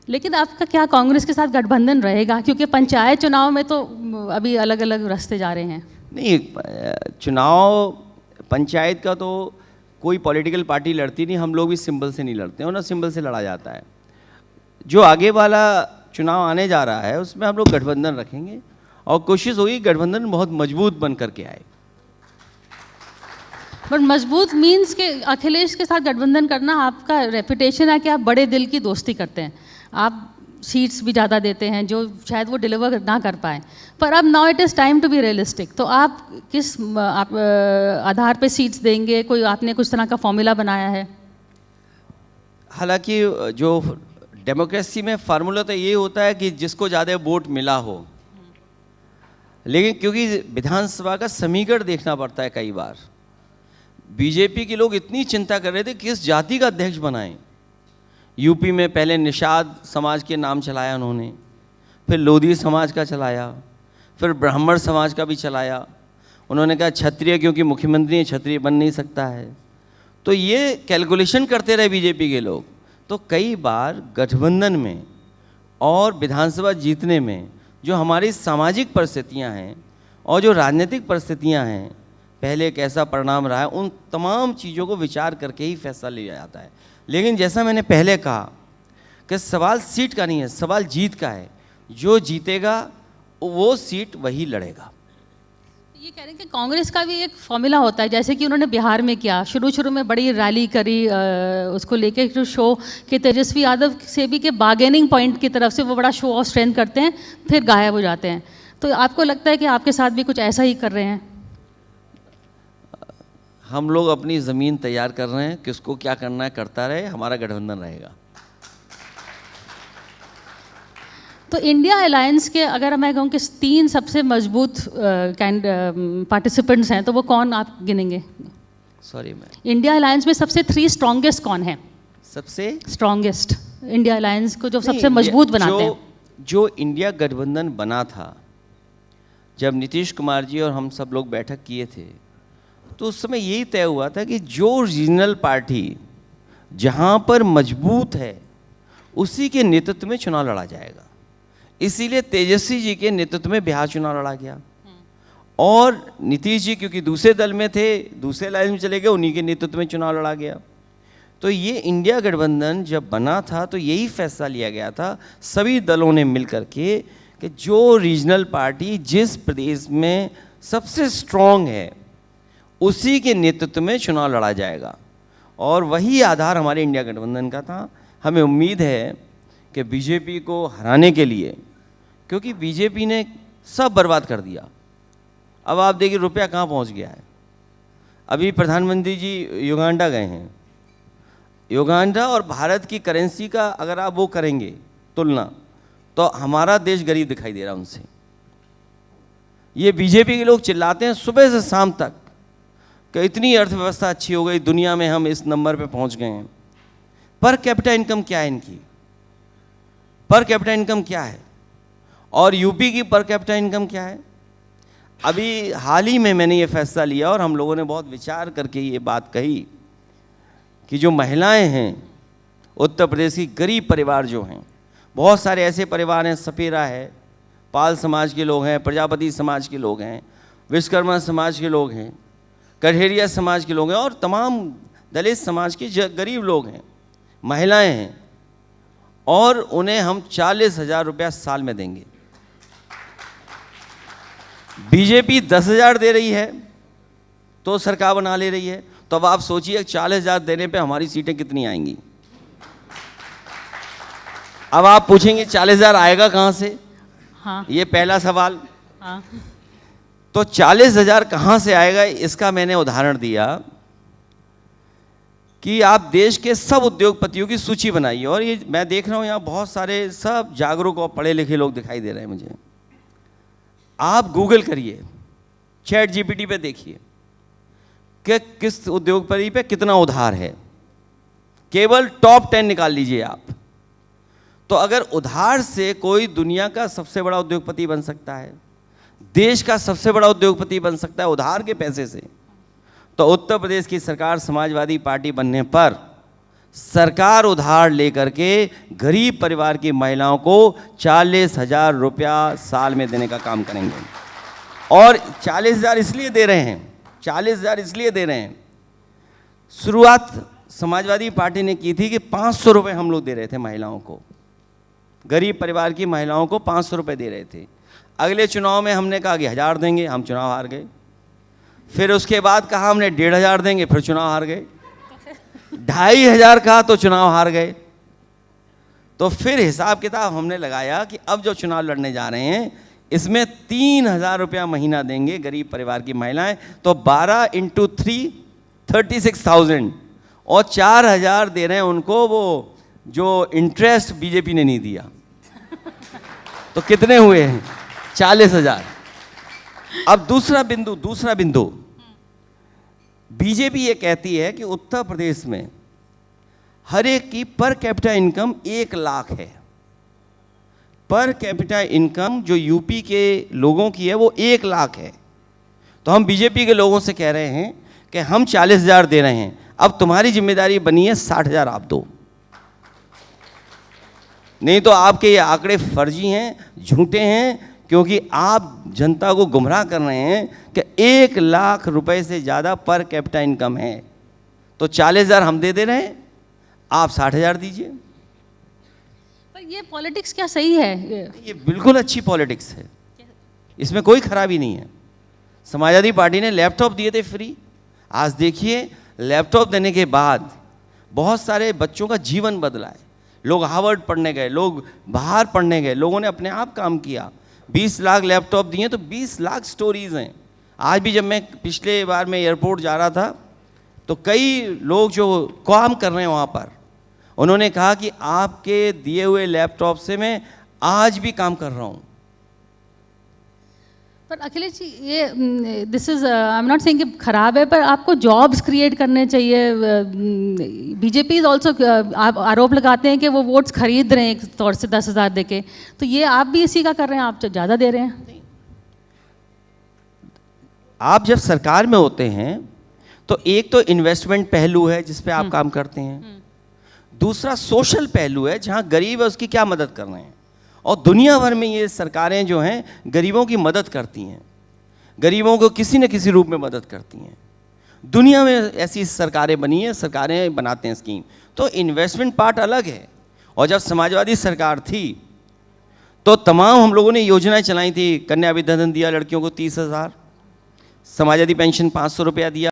लेकिन आपका क्या कांग्रेस के साथ गठबंधन रहेगा, क्योंकि पंचायत चुनाव में तो अभी अलग अलग रास्ते जा रहे हैं? नहीं, चुनाव पंचायत का तो कोई पॉलिटिकल पार्टी लड़ती नहीं, हम लोग भी सिंबल से नहीं लड़ते हैं, ना सिंबल से लड़ा जाता है। जो आगे वाला चुनाव आने जा रहा है उसमें हम लोग गठबंधन रखेंगे और कोशिश होगी गठबंधन बहुत मजबूत बन करके आए। बट मजबूत मीन्स के अखिलेश के साथ गठबंधन करना, आपका रेपुटेशन है कि आप बड़े दिल की दोस्ती करते हैं, आप सीट्स भी ज़्यादा देते हैं जो शायद वो डिलीवर ना कर पाए। पर अब now it is time to be realistic, तो आप किस आधार पे सीट्स देंगे? कोई आपने कुछ तरह का फॉर्मूला बनाया है? हालांकि जो डेमोक्रेसी में फार्मूला तो ये होता है कि जिसको ज़्यादा वोट मिला हो, लेकिन क्योंकि विधानसभा का समीकरण देखना पड़ता है कई बार, बीजेपी के लोग इतनी चिंता कर रहे थे किस जाति का अध्यक्ष बनाएं। यूपी में पहले निषाद समाज के नाम चलाया उन्होंने, फिर लोधी समाज का चलाया, फिर ब्राह्मण समाज का भी चलाया। उन्होंने कहा क्षत्रिय, क्योंकि मुख्यमंत्री क्षत्रिय बन नहीं सकता है। तो ये कैलकुलेशन करते रहे बीजेपी के लोग। तो कई बार गठबंधन में और विधानसभा जीतने में जो हमारी सामाजिक परिस्थितियां हैं और जो राजनीतिक परिस्थितियां हैं, पहले कैसा परिणाम रहा है, उन तमाम चीज़ों को विचार करके ही फैसला लिया जाता है। लेकिन जैसा मैंने पहले कहा कि सवाल सीट का नहीं है, सवाल जीत का है। जो जीतेगा वो सीट वही लड़ेगा। ये कह रहे हैं कि कांग्रेस का भी एक फॉर्मूला होता है, जैसे कि उन्होंने बिहार में किया, शुरू में बड़ी रैली करी, उसको लेके जो शो कि तेजस्वी यादव से भी के बार्गेनिंग पॉइंट की तरफ से वो बड़ा शो ऑफ स्ट्रेंथ करते हैं, फिर गायब हो जाते हैं। तो आपको लगता है कि आपके साथ भी कुछ ऐसा ही कर रहे हैं? हम लोग अपनी ज़मीन तैयार कर रहे हैं, किसको क्या करना है करता रहे, हमारा गठबंधन रहेगा। तो इंडिया अलायंस के अगर मैं कहूँ कि 3 सबसे मजबूत पार्टिसिपेंट्स हैं, तो वो कौन आप गिनेंगे? सॉरी मैं, इंडिया अलायंस में सबसे 3 स्ट्रॉन्गेस्ट कौन है? सबसे स्ट्रॉन्गेस्ट इंडिया अलायंस को जो सबसे मजबूत बनाते हैं? जो इंडिया गठबंधन बना था, जब नीतीश कुमार जी और हम सब लोग बैठक किए थे, तो उस समय यही तय हुआ था कि जो रीजनल पार्टी जहाँ पर मजबूत है उसी के नेतृत्व में चुनाव लड़ा जाएगा। इसीलिए तेजस्वी जी के नेतृत्व में बिहार चुनाव लड़ा गया, और नीतीश जी क्योंकि दूसरे दल में थे, दूसरे लाइन में चले गए, उन्हीं के नेतृत्व में चुनाव लड़ा गया। तो ये इंडिया गठबंधन जब बना था तो यही फैसला लिया गया था सभी दलों ने मिल करके कि जो रीजनल पार्टी जिस प्रदेश में सबसे स्ट्रॉन्ग है उसी के नेतृत्व में चुनाव लड़ा जाएगा, और वही आधार हमारे इंडिया गठबंधन का था। हमें उम्मीद है कि बीजेपी को हराने के लिए, क्योंकि बीजेपी ने सब बर्बाद कर दिया, अब आप देखिए रुपया कहाँ पहुँच गया है। अभी प्रधानमंत्री जी युगांडा गए हैं, युगांडा और भारत की करेंसी का अगर आप वो करेंगे तुलना, तो हमारा देश गरीब दिखाई दे रहा है उनसे। ये बीजेपी के लोग चिल्लाते हैं सुबह से शाम तक कि इतनी अर्थव्यवस्था अच्छी हो गई, दुनिया में हम इस नंबर पे पहुंच गए हैं। पर कैपिटा इनकम क्या है इनकी? पर कैपिटा इनकम क्या है? और यूपी की पर कैपिटा इनकम क्या है? अभी हाल ही में मैंने ये फैसला लिया और हम लोगों ने बहुत विचार करके ये बात कही कि जो महिलाएं हैं उत्तर प्रदेश की, गरीब परिवार जो हैं, बहुत सारे ऐसे परिवार हैं, सपेरा है, पाल समाज के लोग हैं, प्रजापति समाज के लोग हैं, विश्वकर्मा समाज के लोग हैं, कठेरिया समाज के लोग हैं, और तमाम दलित समाज के गरीब लोग हैं, महिलाएं हैं, और उन्हें हम 40,000 रुपया साल में देंगे। बीजेपी 10,000 दे रही है तो सरकार बना ले रही है, तो अब आप सोचिए 40,000 देने पे हमारी सीटें कितनी आएंगी। अब आप पूछेंगे 40,000 आएगा कहाँ से? हाँ, ये पहला सवाल। हाँ। तो 40,000 कहाँ से आएगा, इसका मैंने उदाहरण दिया कि आप देश के सब उद्योगपतियों की सूची बनाइए, और ये मैं देख रहा हूँ यहाँ बहुत सारे सब जागरूक और पढ़े लिखे लोग दिखाई दे रहे हैं मुझे। आप गूगल करिए, चैट जीपीटी पे देखिए कि किस उद्योगपति पे कितना उधार है, केवल टॉप 10 निकाल लीजिए आप। तो अगर उधार से कोई दुनिया का सबसे बड़ा उद्योगपति बन सकता है, देश का सबसे बड़ा उद्योगपति बन सकता है उधार के पैसे से, तो उत्तर प्रदेश की सरकार समाजवादी पार्टी बनने पर सरकार उधार लेकर के गरीब परिवार की महिलाओं को 40,000 रुपया साल में देने का काम करेंगे। और 40,000 इसलिए दे रहे हैं, 40,000 इसलिए दे रहे हैं, शुरुआत समाजवादी पार्टी ने की थी कि 500 रुपये हम लोग दे रहे थे महिलाओं को, गरीब परिवार की महिलाओं को 500 रुपये दे रहे थे। अगले चुनाव में हमने कहा कि 1000 देंगे, हम चुनाव हार गए। फिर उसके बाद कहा हमने 1500 देंगे, फिर चुनाव हार गए। 2500 कहा तो चुनाव हार गए। तो फिर हिसाब किताब हमने लगाया कि अब जो चुनाव लड़ने जा रहे हैं इसमें 3000 रुपया महीना देंगे गरीब परिवार की महिलाएं, तो 12 × 3 36,000, और 4000 दे रहे हैं उनको वो जो इंटरेस्ट बीजेपी ने नहीं दिया। तो कितने हुए हैं? 40,000। अब दूसरा बिंदु, बीजेपी ये कहती है कि उत्तर प्रदेश में हर एक की पर कैपिटा इनकम 1 लाख है। पर कैपिटा इनकम जो यूपी के लोगों की है वो 1 लाख है। तो हम बीजेपी के लोगों से कह रहे हैं कि हम 40,000 दे रहे हैं, अब तुम्हारी जिम्मेदारी बनी है 60,000 आप दो, नहीं तो आपके ये आंकड़े फर्जी हैं, झूठे हैं, क्योंकि आप जनता को गुमराह कर रहे हैं कि 1 लाख रुपए से ज़्यादा पर कैपिटा इनकम है। तो 40,000 हम दे रहे हैं, आप 60,000 दीजिए। पर ये पॉलिटिक्स क्या सही है? ये बिल्कुल अच्छी पॉलिटिक्स है, इसमें कोई खराबी नहीं है। समाजवादी पार्टी ने लैपटॉप दिए थे फ्री। आज देखिए लैपटॉप देने के बाद बहुत सारे बच्चों का जीवन बदला है। लोग हार्वर्ड पढ़ने गए, लोग बाहर पढ़ने गए, लोगों ने अपने आप काम किया। 20 लाख लैपटॉप दिए तो 20 लाख स्टोरीज हैं। आज भी जब मैं पिछले बार मैं एयरपोर्ट जा रहा था तो कई लोग जो काम कर रहे हैं वहाँ पर, उन्होंने कहा कि आपके दिए हुए लैपटॉप से मैं आज भी काम कर रहा हूँ। पर अखिलेश जी, ये this is I am not saying कि खराब है, पर आपको जॉब्स क्रिएट करने चाहिए। बीजेपी इज ऑल्सो, आप आरोप लगाते हैं कि वो वोट्स खरीद रहे हैं एक तौर से 10,000 दे के, तो ये आप भी इसी का कर रहे हैं, आप ज़्यादा दे रहे हैं। आप जब सरकार में होते हैं तो एक तो इन्वेस्टमेंट पहलू है जिस पे आप काम करते हैं, दूसरा सोशल पहलू है जहाँ गरीब है उसकी क्या मदद कर रहे हैं। और दुनिया भर में ये सरकारें जो हैं गरीबों की मदद करती हैं, गरीबों को किसी न किसी रूप में मदद करती हैं। दुनिया में ऐसी सरकारें बनी हैं, सरकारें बनाते हैं स्कीम। तो इन्वेस्टमेंट पार्ट अलग है। और जब समाजवादी सरकार थी तो तमाम हम लोगों ने योजनाएं चलाई थी। कन्या विद्याधन दिया लड़कियों को 30,000, समाजवादी पेंशन 500 रुपया दिया।